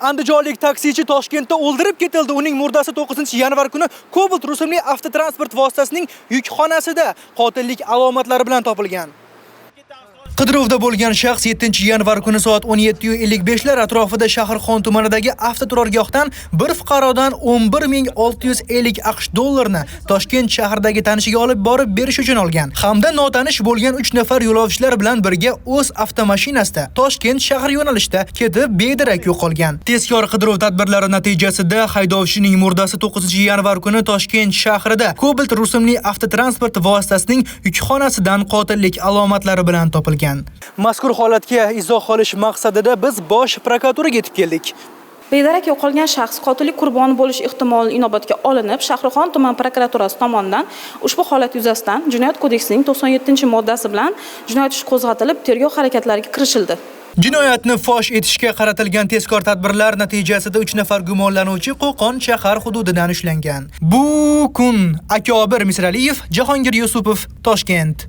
Andijonlik taksichi Toshkentda o'ldirib ketildi. Uning murdasi 9-yanvar kuni Cobalt rusumli avtotransport vositasining yukxonasida qotillik alomatlari bilan topilgan. Qidiruvda bo'lgan shaxs 7-yanvar kuni soat 17:55 lar atrofida Shahrixon tumanidagi avtoturargohdan bir fuqarodan 11.650 AQSh dollarini Toshkent shahridagi tanishiga olib borib berish uchun olgan hamda notanish bo'lgan 3 nafar yo'lovchilar bilan birga o'z avtomashinasida Toshkent shahar yo'nalishida ketib bedarak yo'qolgan. Tezkor qidiruv tadbirlari natijasida haydovchining murdasi 9-yanvar kuni Toshkent shahrida Cobalt rusumli avtotransport vositasining yukxonasidan qotillik alomatlari bilan topilgan. Mazkur holatga izoh olish maqsadida biz Bosh prokuraturaga yetib keldik. Bedarak yo'qolgan shaxs qotillik qurboni bo'lish ehtimoli inobatga olinib, Shahrixon tuman prokuraturasi tomonidan ushbu holat yuzasidan Jinoyat kodeksining 97-moddasi bilan jinoyat ishi qo'zg'atilib, tergov harakatlariga kirishildi. Jinoyatni fosh etishga qaratilgan tezkor tadbirlar natijasida 3 nafar gumonlanuvchi Qo'qon shahar hududidan ushlangan. Bu kun Akobir Misraliyev, Jahongir Yusupov, Toshkent.